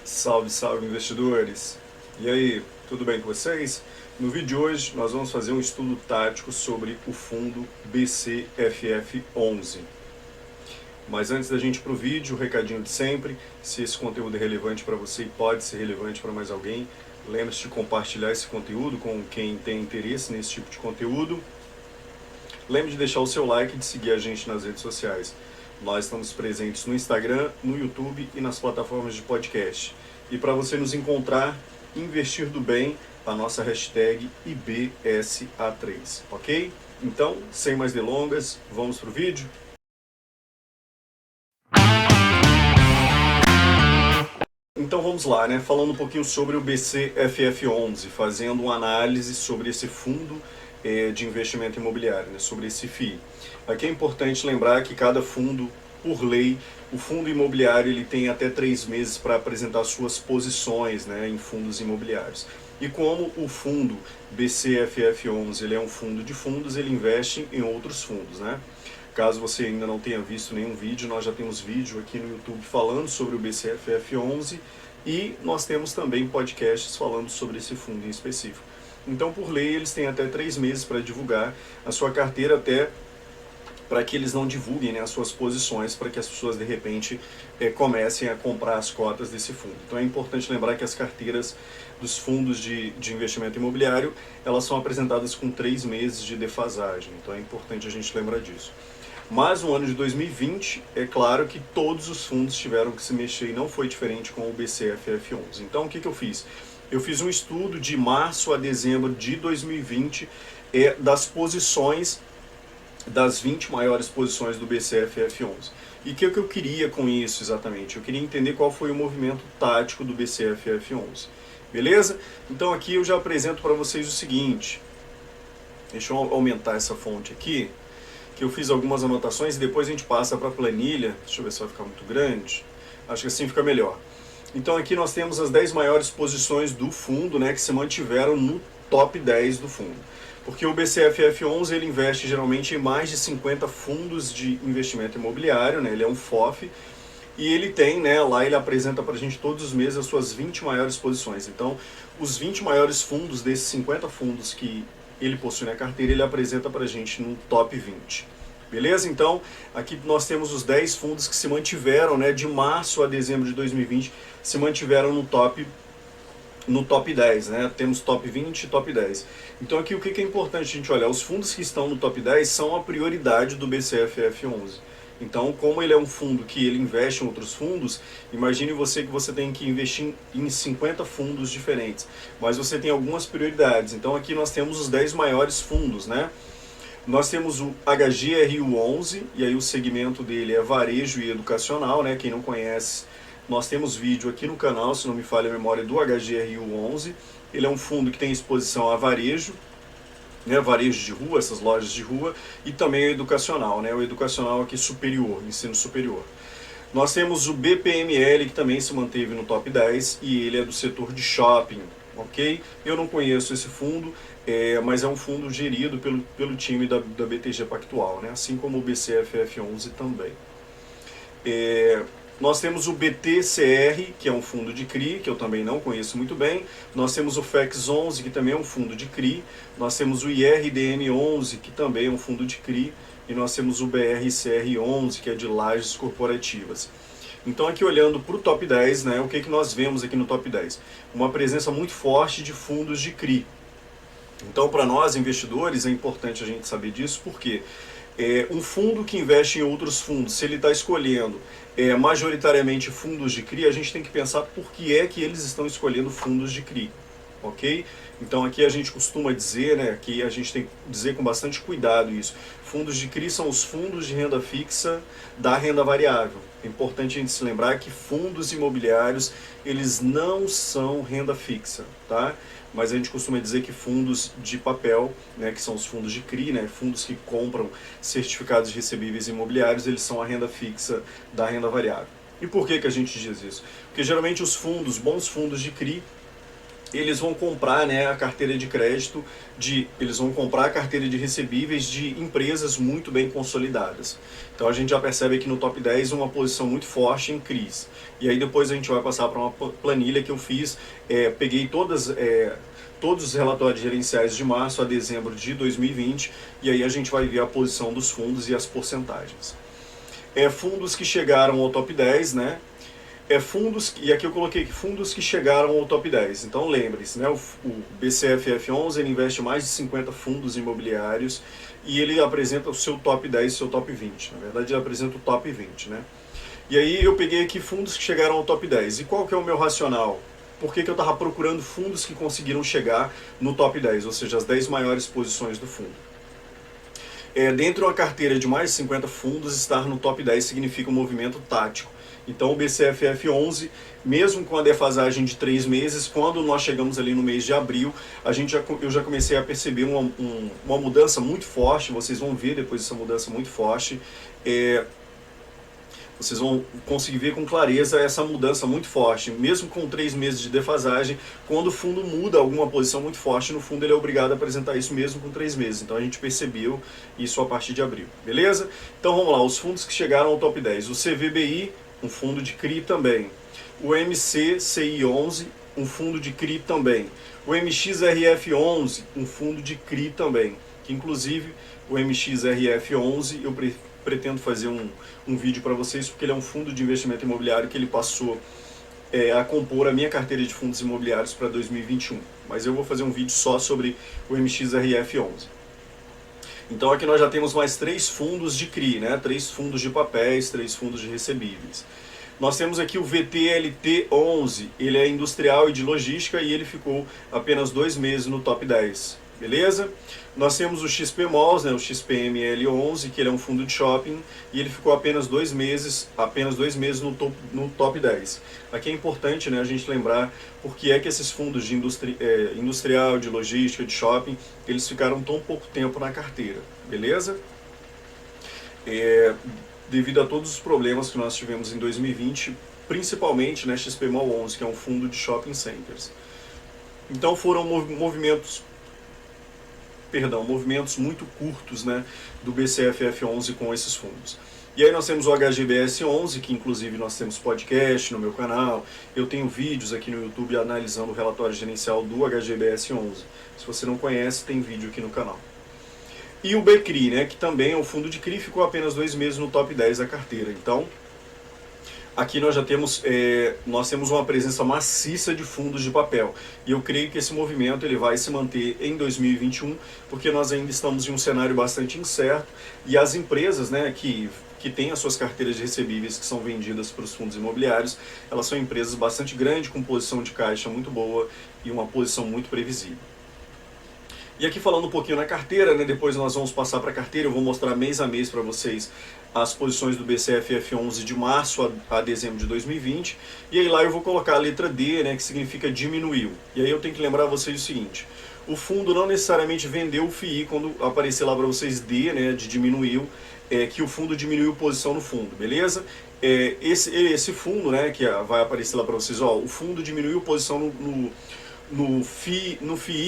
Salve, salve investidores! E aí, tudo bem com vocês? No vídeo de hoje nós vamos fazer um estudo tático sobre o fundo BCFF11. Mas antes da gente ir para o vídeo, o recadinho de sempre: se esse conteúdo é relevante para você e pode ser relevante para mais alguém, lembre-se de compartilhar esse conteúdo com quem tem interesse nesse tipo de conteúdo. Lembre de deixar o seu like e de seguir a gente nas redes sociais. Nós estamos presentes no Instagram, no YouTube e nas plataformas de podcast. E para você nos encontrar, investir do bem, a nossa hashtag IBSA3, ok? Então, sem mais delongas, vamos para o vídeo? Então vamos lá, né? Falando um pouquinho sobre o BCFF11, fazendo uma análise sobre esse fundo de investimento imobiliário, né? Sobre esse FII. Aqui é importante lembrar que cada fundo, por lei, o fundo imobiliário ele tem até 3 meses para apresentar suas posições, né, em fundos imobiliários. E como o fundo BCFF11 ele é um fundo de fundos, ele investe em outros fundos, né? Caso você ainda não tenha visto nenhum vídeo, nós já temos vídeo aqui no YouTube falando sobre o BCFF11 e nós temos também podcasts falando sobre esse fundo em específico. Então, por lei, eles têm até 3 meses para divulgar a sua carteira, até para que eles não divulguem, né, as suas posições, para que as pessoas de repente comecem a comprar as cotas desse fundo. Então é importante lembrar que as carteiras dos fundos de investimento imobiliário, elas são apresentadas com 3 meses de defasagem, então é importante a gente lembrar disso. Mas no ano de 2020, é claro que todos os fundos tiveram que se mexer e não foi diferente com o BCFF11. Então o que eu fiz? Eu fiz um estudo de março a dezembro de 2020 das posições, das 20 maiores posições do BCFF11. E o que eu queria com isso exatamente? Eu queria entender qual foi o movimento tático do BCFF11. Beleza? Então aqui eu já apresento para vocês o seguinte. Deixa eu aumentar essa fonte aqui, que eu fiz algumas anotações e depois a gente passa para a planilha. Deixa eu ver se vai ficar muito grande. Acho que assim fica melhor. Então aqui nós temos as 10 maiores posições do fundo, né, que se mantiveram no top 10 do fundo. Porque o BCFF11 ele investe geralmente em mais de 50 fundos de investimento imobiliário, né, ele é um FOF, e ele tem, né, lá ele apresenta para a gente todos os meses as suas 20 maiores posições. Então, os 20 maiores fundos desses 50 fundos que ele possui na carteira, ele apresenta para a gente no top 20. Beleza? Então, aqui nós temos os 10 fundos que se mantiveram, né, de março a dezembro de 2020, se mantiveram no top 10, né? Temos top 20 e top 10. Então aqui o que é importante a gente olhar? Os fundos que estão no top 10 são a prioridade do BCFF11. Então, como ele é um fundo que ele investe em outros fundos, imagine você que você tem que investir em 50 fundos diferentes, mas você tem algumas prioridades. Então aqui nós temos os 10 maiores fundos, né? Nós temos o HGRU11, e aí o segmento dele é varejo e educacional, né? Quem não conhece, nós temos vídeo aqui no canal, se não me falha a memória, do HGRU11. Ele é um fundo que tem exposição a varejo, né, varejo de rua, essas lojas de rua, e também o educacional, né, o educacional aqui superior, ensino superior. Nós temos o BPML, que também se manteve no top 10, e ele é do setor de shopping, ok? Eu não conheço esse fundo, mas é um fundo gerido pelo time da BTG Pactual, né, assim como o BCFF11 também. Nós temos o BTCR, que é um fundo de CRI, que eu também não conheço muito bem. Nós temos o FEX11, que também é um fundo de CRI. Nós temos o IRDM11, que também é um fundo de CRI. E nós temos o BRCR11, que é de lajes corporativas. Então aqui olhando para o top 10, né, o que nós vemos aqui no top 10? Uma presença muito forte de fundos de CRI. Então para nós investidores é importante a gente saber disso, porque um fundo que investe em outros fundos, se ele está escolhendo majoritariamente fundos de CRI, a gente tem que pensar por que é que eles estão escolhendo fundos de CRI, ok? Então aqui a gente costuma dizer, né, aqui a gente tem que dizer com bastante cuidado isso, fundos de CRI são os fundos de renda fixa da renda variável. É importante a gente se lembrar que fundos imobiliários, eles não são renda fixa, tá? Mas a gente costuma dizer que fundos de papel, né, que são os fundos de CRI, né, fundos que compram certificados recebíveis imobiliários, eles são a renda fixa da renda variável. E por que a gente diz isso? Porque geralmente os fundos, bons fundos de CRI, eles vão comprar, né, a carteira de crédito, eles vão comprar a carteira de recebíveis de empresas muito bem consolidadas. Então a gente já percebe aqui no top 10 uma posição muito forte em CRIs. E aí depois a gente vai passar para uma planilha que eu fiz, peguei todos os relatórios gerenciais de março a dezembro de 2020, e aí a gente vai ver a posição dos fundos e as porcentagens. Fundos que chegaram ao top 10, né? E aqui eu coloquei fundos que chegaram ao top 10. Então lembre-se, né, o BCFF11 ele investe mais de 50 fundos imobiliários e ele apresenta o seu top 10 e o seu top 20. Na verdade, ele apresenta o top 20, né? E aí eu peguei aqui fundos que chegaram ao top 10. E qual que é o meu racional? Por que eu estava procurando fundos que conseguiram chegar no top 10, ou seja, as 10 maiores posições do fundo? Dentro de uma carteira de mais de 50 fundos, estar no top 10 significa um movimento tático. Então o BCFF11, mesmo com a defasagem de 3 meses, quando nós chegamos ali no mês de abril, eu já comecei a perceber uma mudança muito forte, vocês vão ver depois essa mudança muito forte, vocês vão conseguir ver com clareza essa mudança muito forte, mesmo com 3 meses de defasagem. Quando o fundo muda alguma posição muito forte, no fundo ele é obrigado a apresentar isso mesmo com 3 meses. Então a gente percebeu isso a partir de abril, beleza? Então vamos lá, os fundos que chegaram ao top 10. O CVBI, um fundo de CRI também. O MCCI11, um fundo de CRI também. O MXRF11, um fundo de CRI também. Que inclusive o MXRF11 eu pretendo fazer um vídeo para vocês, porque ele é um fundo de investimento imobiliário que ele passou a compor a minha carteira de fundos imobiliários para 2021. Mas eu vou fazer um vídeo só sobre o MXRF11. Então aqui nós já temos mais 3 fundos de CRI, né? 3 fundos de papéis, 3 fundos de recebíveis. Nós temos aqui o VTLT11, ele é industrial e de logística e ele ficou apenas 2 meses no top 10, beleza? Nós temos o XPMOLs, né, o XPML11, que ele é um fundo de shopping e ele ficou apenas 2 meses no top 10. Aqui é importante, né, a gente lembrar porque é que esses fundos de industrial, de logística, de shopping, eles ficaram tão pouco tempo na carteira, beleza? Devido a todos os problemas que nós tivemos em 2020, principalmente, né, XPMOL11, que é um fundo de shopping centers. Então foram movimentos muito curtos, né, do BCFF11 com esses fundos. E aí nós temos o HGBS11, que inclusive nós temos podcast no meu canal, eu tenho vídeos aqui no YouTube analisando o relatório gerencial do HGBS11. Se você não conhece, tem vídeo aqui no canal. E o BCRI, né, que também é um fundo de CRI, ficou apenas 2 meses no top 10 da carteira. Então, aqui nós já temos, uma presença maciça de fundos de papel. E eu creio que esse movimento ele vai se manter em 2021, porque nós ainda estamos em um cenário bastante incerto. E as empresas, né, que têm as suas carteiras de recebíveis que são vendidas para os fundos imobiliários, elas são empresas bastante grandes, com posição de caixa muito boa e uma posição muito previsível. E aqui falando um pouquinho na carteira, né, depois nós vamos passar para a carteira, eu vou mostrar mês a mês para vocês as posições do BCFF11 de março a dezembro de 2020, e aí lá eu vou colocar a letra D, né, que significa diminuiu. E aí eu tenho que lembrar vocês o seguinte, o fundo não necessariamente vendeu o FII quando aparecer lá para vocês D, né, de diminuiu, que o fundo diminuiu posição no fundo, beleza? Esse fundo, né, que vai aparecer lá para vocês, ó, o fundo diminuiu posição no FII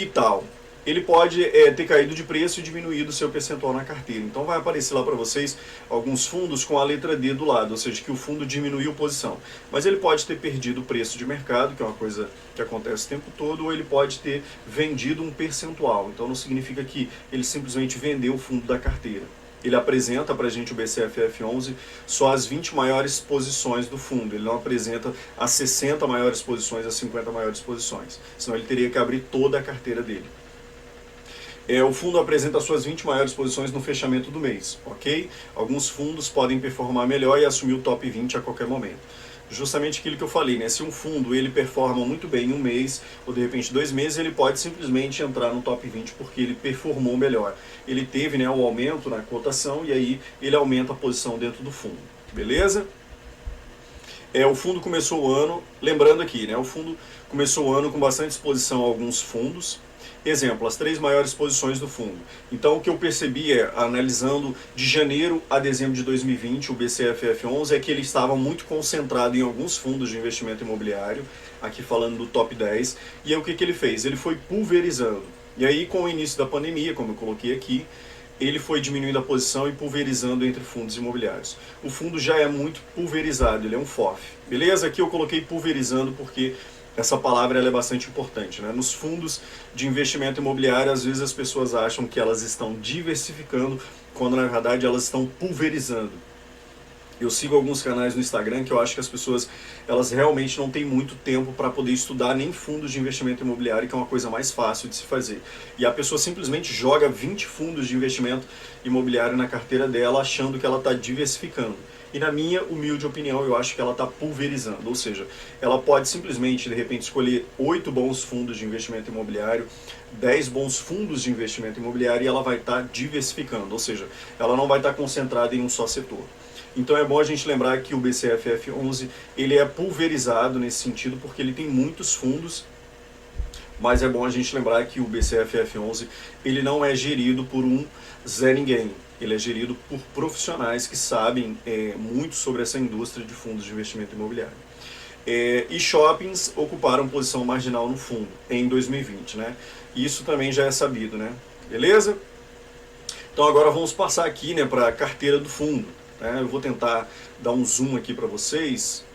e tal. Ele pode ter caído de preço e diminuído o seu percentual na carteira. Então vai aparecer lá para vocês alguns fundos com a letra D do lado, ou seja, que o fundo diminuiu posição. Mas ele pode ter perdido o preço de mercado, que é uma coisa que acontece o tempo todo, ou ele pode ter vendido um percentual. Então não significa que ele simplesmente vendeu o fundo da carteira. Ele apresenta para a gente o BCFF11 só as 20 maiores posições do fundo. Ele não apresenta as 60 maiores posições, as 50 maiores posições. Senão ele teria que abrir toda a carteira dele. O fundo apresenta as suas 20 maiores posições no fechamento do mês, ok? Alguns fundos podem performar melhor e assumir o top 20 a qualquer momento. Justamente aquilo que eu falei, né? Se um fundo ele performa muito bem em um mês, ou de repente 2 meses, ele pode simplesmente entrar no top 20 porque ele performou melhor. Ele teve, né, um aumento na cotação e aí ele aumenta a posição dentro do fundo, beleza? O fundo começou o ano, lembrando aqui, né? O fundo começou o ano com bastante exposição a alguns fundos, Exemplo, as 3 maiores posições do fundo. Então o que eu percebi analisando de janeiro a dezembro de 2020, o BCFF11, é que ele estava muito concentrado em alguns fundos de investimento imobiliário, aqui falando do top 10, e aí o que ele fez? Ele foi pulverizando. E aí com o início da pandemia, como eu coloquei aqui, ele foi diminuindo a posição e pulverizando entre fundos imobiliários. O fundo já é muito pulverizado, ele é um FOF. Beleza? Aqui eu coloquei pulverizando porque essa palavra ela é bastante importante, né? Nos fundos de investimento imobiliário, às vezes as pessoas acham que elas estão diversificando, quando na verdade elas estão pulverizando. Eu sigo alguns canais no Instagram que eu acho que as pessoas elas realmente não têm muito tempo para poder estudar nem fundos de investimento imobiliário, que é uma coisa mais fácil de se fazer. E a pessoa simplesmente joga 20 fundos de investimento imobiliário na carteira dela, achando que ela está diversificando. E na minha humilde opinião, eu acho que ela está pulverizando, ou seja, ela pode simplesmente, de repente, escolher 8 bons fundos de investimento imobiliário, 10 bons fundos de investimento imobiliário e ela vai estar diversificando, ou seja, ela não vai estar concentrada em um só setor. Então é bom a gente lembrar que o BCFF11 ele é pulverizado nesse sentido porque ele tem muitos fundos, mas é bom a gente lembrar que o BCFF11 ele não é gerido por um Zé Ninguém, ele é gerido por profissionais que sabem muito sobre essa indústria de fundos de investimento imobiliário. E shoppings ocuparam posição marginal no fundo em 2020, né? Isso também já é sabido, né? Beleza? Então agora vamos passar aqui, né, para a carteira do fundo. Eu vou tentar dar um zoom aqui para vocês,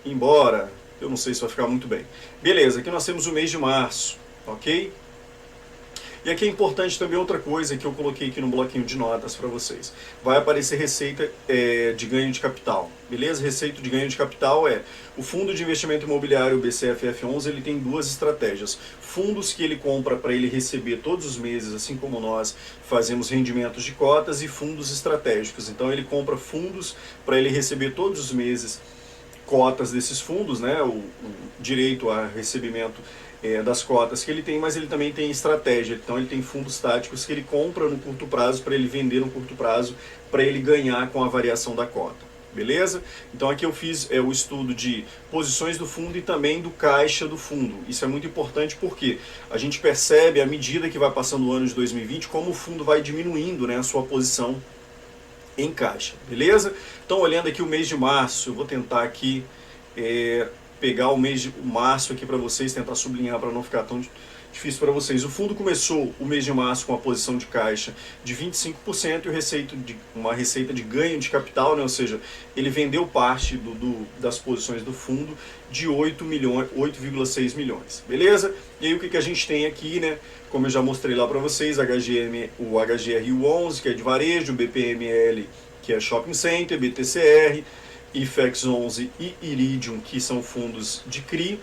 embora eu não sei se vai ficar muito bem. Beleza, aqui nós temos o mês de março, ok? E aqui é importante também outra coisa que eu coloquei aqui no bloquinho de notas para vocês. Vai aparecer receita de ganho de capital, beleza? Receita de ganho de capital o fundo de investimento imobiliário, o BCFF11, ele tem 2 estratégias. Fundos que ele compra para ele receber todos os meses, assim como nós fazemos rendimentos de cotas, e fundos estratégicos. Então ele compra fundos para ele receber todos os meses cotas desses fundos, né? O direito a recebimento das cotas que ele tem, mas ele também tem estratégia. Então ele tem fundos táticos que ele compra no curto prazo para ele vender no curto prazo, para ele ganhar com a variação da cota. Beleza? Então aqui eu fiz o estudo de posições do fundo e também do caixa do fundo. Isso é muito importante porque a gente percebe, à medida que vai passando o ano de 2020, como o fundo vai diminuindo, né, a sua posição em caixa. Beleza? Então olhando aqui o mês de março, eu vou tentar aqui pegar o mês de março aqui para vocês, tentar sublinhar para não ficar tão difícil para vocês. O fundo começou o mês de março com a posição de caixa de 25% e uma receita de ganho de capital, né? Ou seja, ele vendeu parte das posições do fundo de 8,6 milhões. Beleza? E aí o que a gente tem aqui, né? Como eu já mostrei lá para vocês, o HGRU11, que é de varejo, o BPML, que é shopping center, BTCR, IFEX 11 e Iridium, que são fundos de CRI,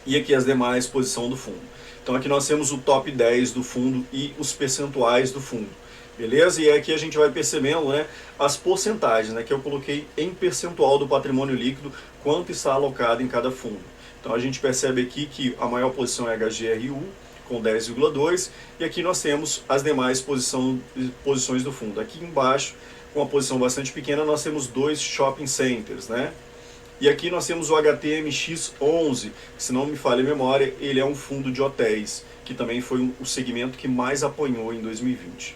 e aqui as demais posições do fundo. Então aqui nós temos o top 10 do fundo e os percentuais do fundo. Beleza? E aqui a gente vai percebendo, né, as porcentagens, né, que eu coloquei em percentual do patrimônio líquido, quanto está alocado em cada fundo. Então a gente percebe aqui que a maior posição é HGRU, com 10,2, e aqui nós temos as demais posições do fundo. Aqui embaixo, com uma posição bastante pequena, nós temos 2 shopping centers, né? E aqui nós temos o HTMX11, que, se não me falha a memória, ele é um fundo de hotéis, que também foi o segmento que mais apanhou em 2020.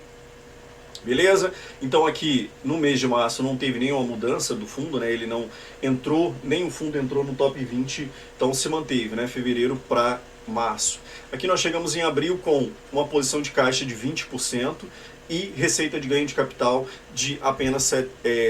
Beleza? Então aqui no mês de março não teve nenhuma mudança do fundo, né? Ele não entrou, nem o fundo entrou no top 20, então se manteve, né? Fevereiro para março. Aqui nós chegamos em abril com uma posição de caixa de 20%, e receita de ganho de capital de apenas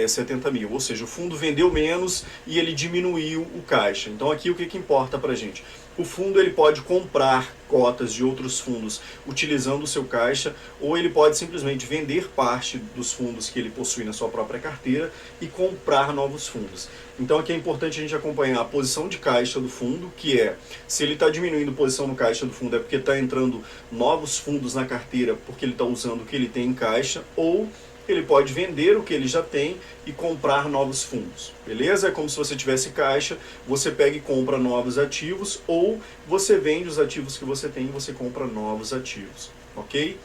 70 mil. Ou seja, o fundo vendeu menos e ele diminuiu o caixa. Então aqui o que importa para a gente? O fundo ele pode comprar cotas de outros fundos utilizando o seu caixa, ou ele pode simplesmente vender parte dos fundos que ele possui na sua própria carteira e comprar novos fundos. Então aqui é importante a gente acompanhar a posição de caixa do fundo, que se ele está diminuindo a posição no caixa do fundo é porque está entrando novos fundos na carteira porque ele está usando o que ele tem em caixa, ou ele pode vender o que ele já tem e comprar novos fundos, beleza? É como se você tivesse caixa, você pega e compra novos ativos, ou você vende os ativos que você tem e você compra novos ativos, ok?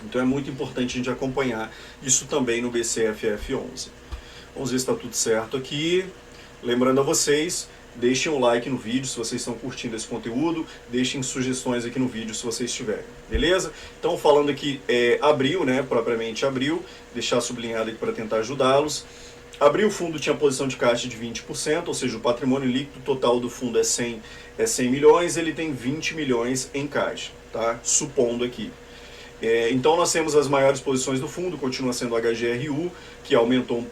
Então é muito importante a gente acompanhar isso também no BCFF11. Vamos ver se está tudo certo aqui. Lembrando a vocês deixem um like no vídeo se vocês estão curtindo esse conteúdo, deixem sugestões aqui no vídeo se vocês tiverem, beleza? Então falando aqui abril, né, propriamente abril, deixar sublinhado aqui para tentar ajudá-los. Abril, o fundo tinha posição de caixa de 20%, ou seja, o patrimônio líquido total do fundo é 100 milhões, ele tem 20 milhões em caixa, tá? Supondo aqui. Então nós temos as maiores posições do fundo, continua sendo o HGRU, que aumentou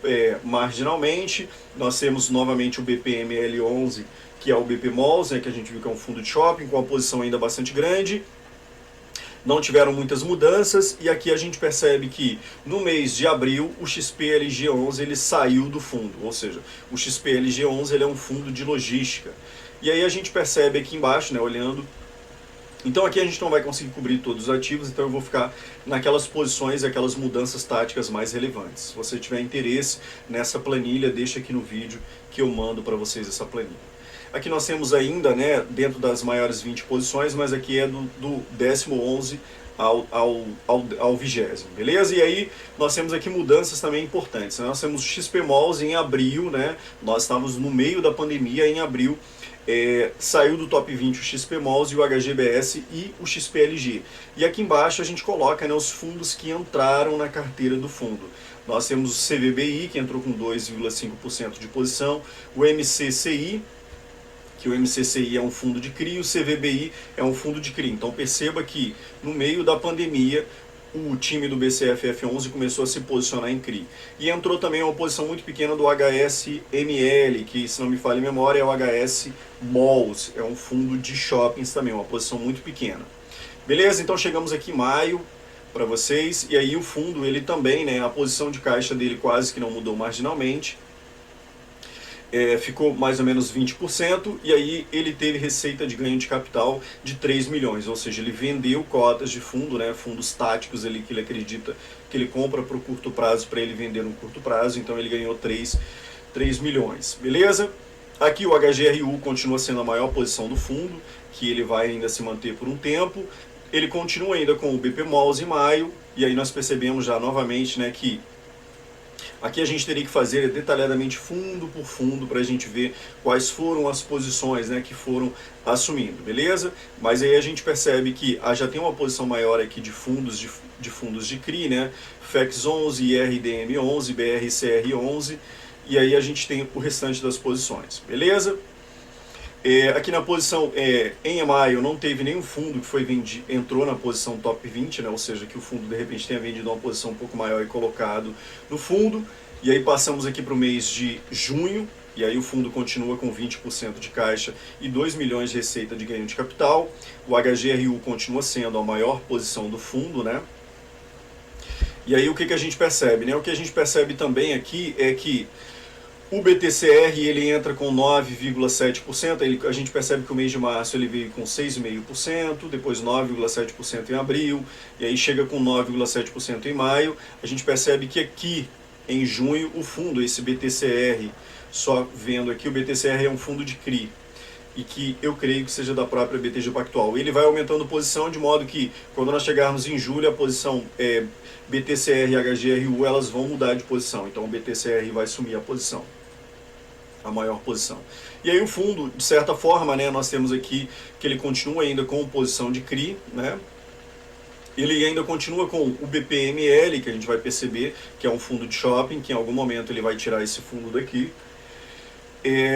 marginalmente. Nós temos novamente o BPML11, que é o BP Malls, né, que a gente viu que é um fundo de shopping, com uma posição ainda bastante grande. Não tiveram muitas mudanças, e aqui a gente percebe que no mês de abril o XPLG11 ele saiu do fundo, ou seja, o XPLG11 ele é um fundo de logística. E aí a gente percebe aqui embaixo, né, olhando, então aqui a gente não vai conseguir cobrir todos os ativos, então eu vou ficar naquelas posições e aquelas mudanças táticas mais relevantes. Se você tiver interesse nessa planilha, deixa aqui no vídeo que eu mando para vocês essa planilha. Aqui nós temos ainda, né, dentro das maiores 20 posições, mas aqui é do 10º ao 20º, beleza? E aí nós temos aqui mudanças também importantes, né? Nós temos o XP Malls em abril, né? Nós estávamos no meio da pandemia em abril, saiu do top 20 o XP Malls e o HGBS e o XPLG. E aqui embaixo a gente coloca, né, os fundos que entraram na carteira do fundo. Nós temos o CVBI, que entrou com 2,5% de posição, o MCCI, que o MCCI é um fundo de CRI, o CVBI é um fundo de CRI. Então perceba que no meio da pandemia o time do BCFF11 começou a se posicionar em CRI. E entrou também uma posição muito pequena do HSML, que se não me falha a memória é o HS Malls, é um fundo de shoppings também, uma posição muito pequena. Beleza? Então chegamos aqui em maio para vocês, e aí o fundo ele também, né, a posição de caixa dele quase que não mudou marginalmente. Ficou mais ou menos 20%, e aí ele teve receita de ganho de capital de 3 milhões, ou seja, ele vendeu cotas de fundo, né, fundos táticos ali que ele acredita que ele compra para o curto prazo para ele vender no curto prazo, então ele ganhou 3 milhões, beleza? Aqui o HGRU continua sendo a maior posição do fundo, que ele vai ainda se manter por um tempo, ele continua ainda com o BP Malls em maio, e aí nós percebemos já novamente, né, que aqui a gente teria que fazer detalhadamente fundo por fundo para a gente ver quais foram as posições, né, que foram assumindo, beleza? Mas aí a gente percebe que já tem uma posição maior aqui de fundos de CRI, né? FEX11, IRDM11, BRCR11, e aí a gente tem o restante das posições, beleza? Aqui na posição, em maio, não teve nenhum fundo que foi vendido, entrou na posição top 20, né? Ou seja, que o fundo de repente tenha vendido uma posição um pouco maior e colocado no fundo. E aí passamos aqui para o mês de junho, e aí o fundo continua com 20% de caixa e 2 milhões de receita de ganho de capital. O HGRU continua sendo a maior posição do fundo, né? E aí o que a gente percebe, né? O que a gente percebe também aqui é que o BTCR ele entra com 9,7%, a gente percebe que o mês de março ele veio com 6,5%, depois 9,7% em abril, e aí chega com 9,7% em maio. A gente percebe que aqui em junho o fundo, esse BTCR, só vendo aqui, o BTCR é um fundo de CRI, e que eu creio que seja da própria BTG Pactual. Ele vai aumentando posição de modo que quando nós chegarmos em julho a posição BTCR e HGRU elas vão mudar de posição, então o BTCR vai assumir a posição, a maior posição. E aí o fundo, de certa forma, né, nós temos aqui que ele continua ainda com posição de CRI, né? Ele ainda continua com o BPML, que a gente vai perceber que é um fundo de shopping, que em algum momento ele vai tirar esse fundo daqui.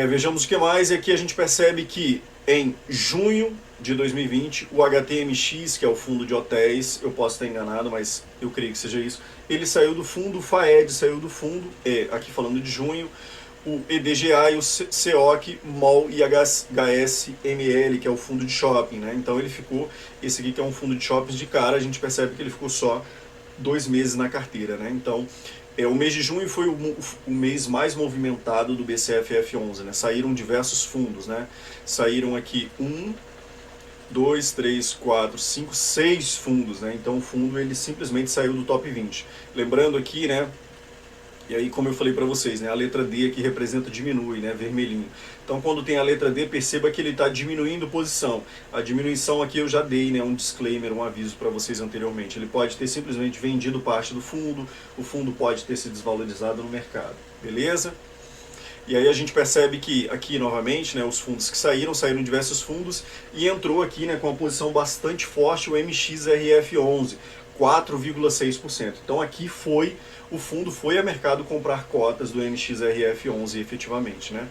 Vejamos o que mais, aqui a gente percebe que em junho de 2020, o HTMX, que é o fundo de hotéis, eu posso estar enganado, mas eu creio que seja isso, ele saiu do fundo, o FAED saiu do fundo, aqui falando de junho, o EDGA e o CEOC, MOL e HSML, que é o fundo de shopping, né? Então ele ficou, esse aqui que é um fundo de shoppings de cara, a gente percebe que ele ficou só 2 meses na carteira, né? Então, o mês de junho foi o mês mais movimentado do BCFF11, né? Saíram diversos fundos, né? Saíram aqui 1, 2, 3, 4, 5, 6 fundos, né? Então o fundo ele simplesmente saiu do top 20. Lembrando aqui, né? E aí, como eu falei para vocês, né, a letra D aqui representa diminui, né, vermelhinho. Então, quando tem a letra D, perceba que ele está diminuindo posição. A diminuição aqui eu já dei, né, um disclaimer, um aviso para vocês anteriormente. Ele pode ter simplesmente vendido parte do fundo, o fundo pode ter se desvalorizado no mercado, beleza? E aí a gente percebe que aqui novamente, né, os fundos que saíram diversos fundos e entrou aqui, né, com uma posição bastante forte o MXRF11, 4,6%. Então aqui o fundo foi a mercado comprar cotas do MXRF11 efetivamente, né?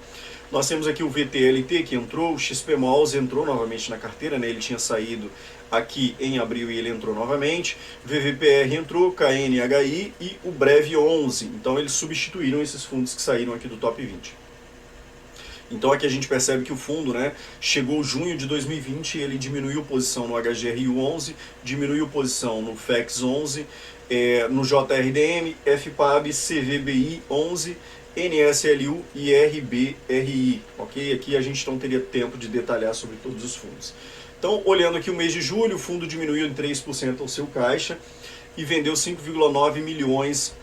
Nós temos aqui o VTLT que entrou, o XPMOLs entrou novamente na carteira, né? Ele tinha saído aqui em abril e ele entrou novamente, VVPR entrou, KNHI e o Brev 11, então eles substituíram esses fundos que saíram aqui do top 20. Então aqui a gente percebe que o fundo, né, chegou junho de 2020 e ele diminuiu posição no HGRU 11, diminuiu posição no FEX 11, no JRDM, FPAB, CVBI 11, NSLU e RBRI, ok? Aqui a gente não teria tempo de detalhar sobre todos os fundos. Então, olhando aqui o mês de julho, o fundo diminuiu em 3% o seu caixa e vendeu 5,9 milhões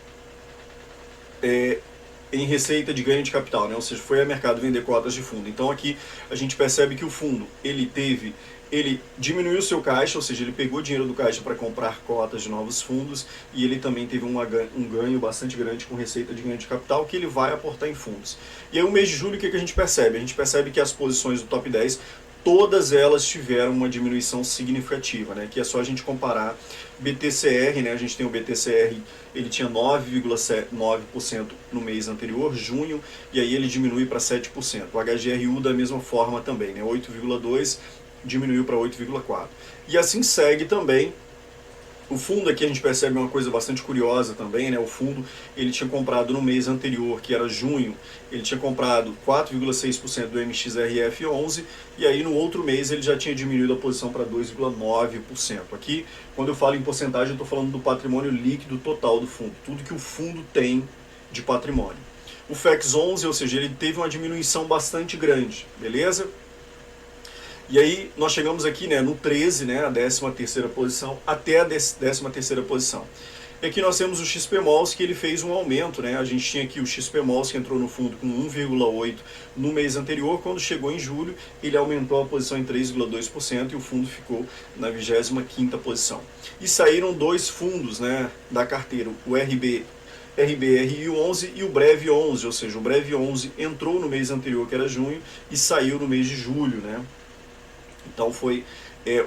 em receita de ganho de capital, né? Ou seja, foi a mercado vender cotas de fundo. Então aqui a gente percebe que o fundo ele diminuiu o seu caixa, ou seja, ele pegou dinheiro do caixa para comprar cotas de novos fundos e ele também teve um ganho bastante grande com receita de ganho de capital que ele vai aportar em fundos. E aí o mês de julho o que a gente percebe? A gente percebe que as posições do top 10 todas elas tiveram uma diminuição significativa, né? Que é só a gente comparar BTCR, né? A gente tem o BTCR, ele tinha 9,9% no mês anterior, junho, e aí ele diminui para 7%. O HGRU da mesma forma também, né? 8,2% diminuiu para 8,4%. E assim segue também. O fundo aqui a gente percebe uma coisa bastante curiosa também, né? O fundo ele tinha comprado no mês anterior, que era junho, ele tinha comprado 4,6% do MXRF11 e aí no outro mês ele já tinha diminuído a posição para 2,9%. Aqui, quando eu falo em porcentagem, eu estou falando do patrimônio líquido total do fundo, tudo que o fundo tem de patrimônio. O FEX 11, ou seja, ele teve uma diminuição bastante grande, beleza? E aí nós chegamos aqui, né, no 13, né, a 13ª posição, até a 13ª posição. E aqui nós temos o XPMOLs que ele fez um aumento, né? A gente tinha aqui o XPMOLs que entrou no fundo com 1,8 no mês anterior, quando chegou em julho ele aumentou a posição em 3,2% e o fundo ficou na 25ª posição. E saíram dois fundos, né, da carteira, o RBRI 11 e o Brev 11, ou seja, o Brev 11 entrou no mês anterior, que era junho, e saiu no mês de julho, né? Então foi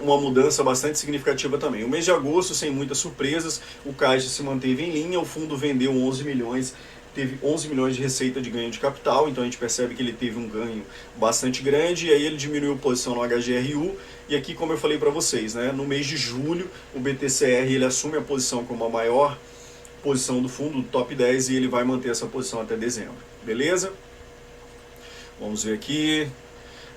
uma mudança bastante significativa também. O mês de agosto, sem muitas surpresas, o caixa se manteve em linha, o fundo vendeu 11 milhões, teve 11 milhões de receita de ganho de capital, então a gente percebe que ele teve um ganho bastante grande, e aí ele diminuiu a posição no HGRU, e aqui, como eu falei para vocês, né, no mês de julho, o BTCR ele assume a posição como a maior posição do fundo, do top 10, e ele vai manter essa posição até dezembro, beleza? Vamos ver aqui.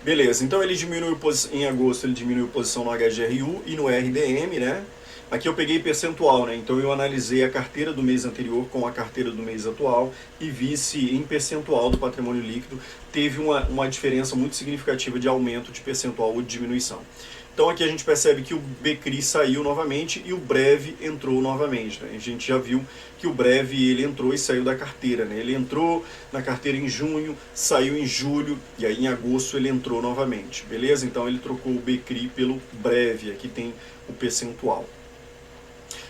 Beleza, então ele diminuiu em agosto, ele diminuiu posição no HGRU e no RDM, né? Aqui eu peguei percentual, né? Então eu analisei a carteira do mês anterior com a carteira do mês atual e vi se em percentual do patrimônio líquido teve uma diferença muito significativa de aumento de percentual ou de diminuição. Então aqui a gente percebe que o BCRI saiu novamente e o Brev entrou novamente, né? A gente já viu que o Brev ele entrou e saiu da carteira, né? Ele entrou na carteira em junho, saiu em julho e aí em agosto ele entrou novamente, beleza? Então ele trocou o BCRI pelo Brev, aqui tem o percentual.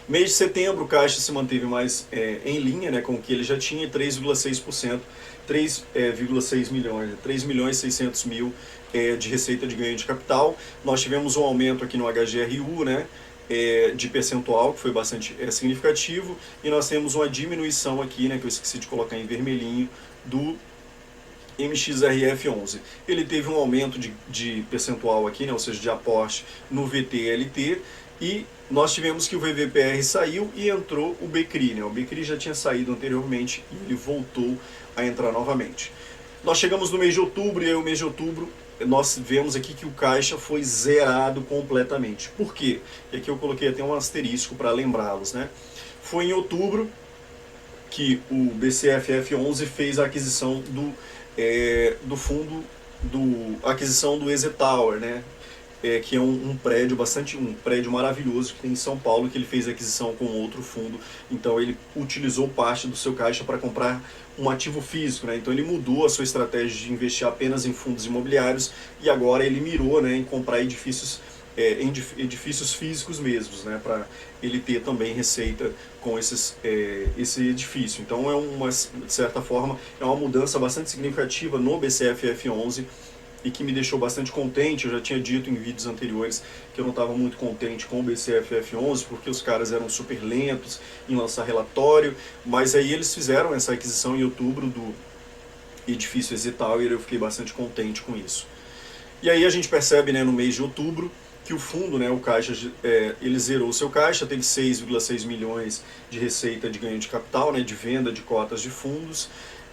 Mês de setembro o caixa se manteve mais em linha, né, com o que ele já tinha, 3,6%, 3,6 milhões, 3 milhões e 600 mil de receita de ganho de capital. Nós tivemos um aumento aqui no HGRU, né, de percentual, que foi bastante significativo, e nós temos uma diminuição aqui, né, que eu esqueci de colocar em vermelhinho, do MXRF11. Ele teve um aumento de percentual aqui, né, ou seja, de aporte no VTLT, e nós tivemos que o VVPR saiu e entrou o BCRI, né? O BCRI já tinha saído anteriormente e ele voltou a entrar novamente. Nós chegamos no mês de outubro e aí o mês de outubro nós vemos aqui que o caixa foi zerado completamente. Por quê? E aqui eu coloquei até um asterisco para lembrá-los, né? Foi em outubro que o BCFF11 fez a aquisição do fundo, aquisição do EZ Tower, né? Que é um prédio maravilhoso que tem em São Paulo, que ele fez aquisição com outro fundo, então ele utilizou parte do seu caixa para comprar um ativo físico, né? Então ele mudou a sua estratégia de investir apenas em fundos imobiliários e agora ele mirou, né, em comprar edifícios em edifícios físicos mesmos, né, para ele ter também receita com esse edifício. Então, de certa forma, é uma mudança bastante significativa no BCFF11 e que me deixou bastante contente. Eu já tinha dito em vídeos anteriores que eu não estava muito contente com o BCFF11 porque os caras eram super lentos em lançar relatório, mas aí eles fizeram essa aquisição em outubro do edifício EZ Tower e eu fiquei bastante contente com isso. E aí a gente percebe, né, no mês de outubro que o fundo, né, o caixa, ele zerou o seu caixa, teve 6,6 milhões de receita de ganho de capital, né, de venda de cotas de fundos.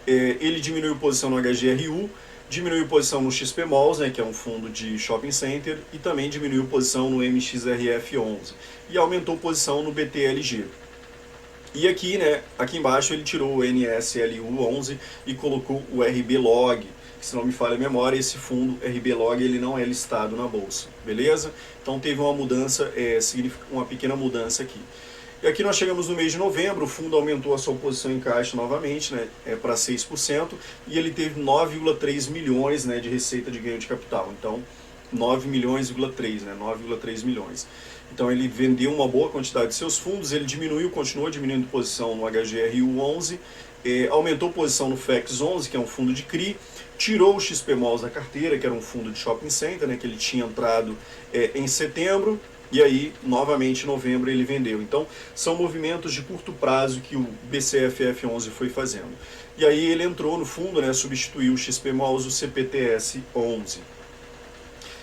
Ele diminuiu posição no HGRU, diminuiu posição no XP Malls, né, que é um fundo de shopping center, e também diminuiu posição no MXRF11 e aumentou posição no BTLG. E aqui, né, aqui embaixo ele tirou o NSLU11 e colocou o RBLog, que, se não me falha a memória, esse fundo RBLog ele não é listado na bolsa, beleza? Então teve uma mudança, uma pequena mudança aqui. E aqui nós chegamos no mês de novembro, o fundo aumentou a sua posição em caixa novamente, né, para 6%, e ele teve 9,3 milhões, né, de receita de ganho de capital. Então, 9 milhões,3, né, 9,3 milhões. Então ele vendeu uma boa quantidade de seus fundos, ele continuou diminuindo posição no HGRU11, aumentou posição no FEX11, que é um fundo de CRI, tirou o XP Malls da carteira, que era um fundo de shopping center, né, que ele tinha entrado em setembro, e aí, novamente, em novembro ele vendeu. Então, são movimentos de curto prazo que o BCFF11 foi fazendo. E aí ele entrou no fundo, né, substituiu o XP Malls, o CPTS11.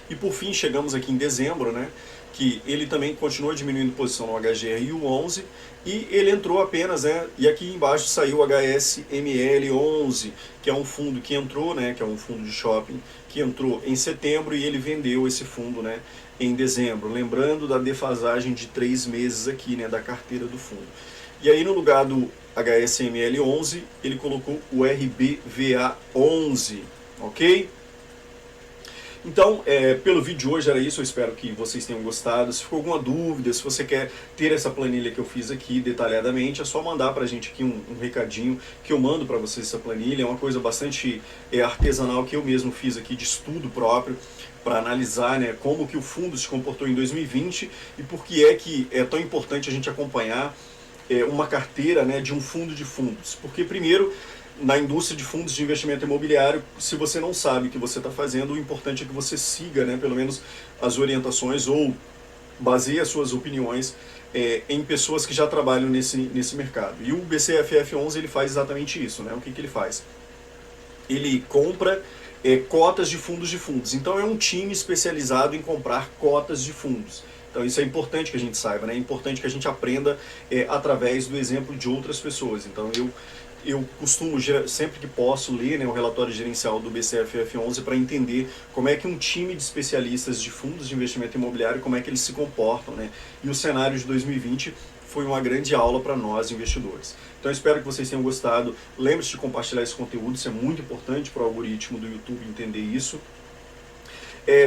E por fim, chegamos aqui em dezembro, né, que ele também continuou diminuindo posição no HGRU11 e ele entrou apenas, né, e aqui embaixo saiu o HSML11, que é um fundo que entrou, né, que é um fundo de shopping, que entrou em setembro e ele vendeu esse fundo, né, em dezembro, lembrando da defasagem de 3 meses aqui, né, da carteira do fundo. E aí no lugar do HSML11, ele colocou o RBVA11, ok? Então, pelo vídeo de hoje era isso, eu espero que vocês tenham gostado. Se ficou alguma dúvida, se você quer ter essa planilha que eu fiz aqui detalhadamente, é só mandar pra gente aqui um recadinho que eu mando pra vocês essa planilha. É uma coisa bastante artesanal que eu mesmo fiz aqui de estudo próprio para analisar, né, como que o fundo se comportou em 2020 e por que é tão importante a gente acompanhar uma carteira, né, de um fundo de fundos. Porque primeiro, na indústria de fundos de investimento imobiliário, se você não sabe o que você está fazendo, o importante é que você siga, né, pelo menos as orientações ou baseie as suas opiniões em pessoas que já trabalham nesse mercado. E o BCFF11 ele faz exatamente isso, né? O que ele faz? Ele compra cotas de fundos. Então é um time especializado em comprar cotas de fundos. Então isso é importante que a gente saiba, né? É importante que a gente aprenda através do exemplo de outras pessoas. Então eu costumo, sempre que posso, ler, né, o relatório gerencial do BCFF11 para entender como é que um time de especialistas de fundos de investimento imobiliário, como é que eles se comportam, né? E o cenário de 2020 foi uma grande aula para nós, investidores. Então eu espero que vocês tenham gostado. Lembre-se de compartilhar esse conteúdo, isso é muito importante para o algoritmo do YouTube entender isso.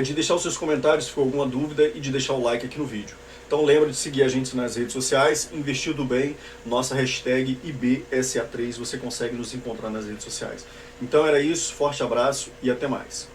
De deixar os seus comentários se for alguma dúvida e de deixar o like aqui no vídeo. Então lembra de seguir a gente nas redes sociais, Investido Bem, nossa hashtag IBSA3, você consegue nos encontrar nas redes sociais. Então era isso, forte abraço e até mais.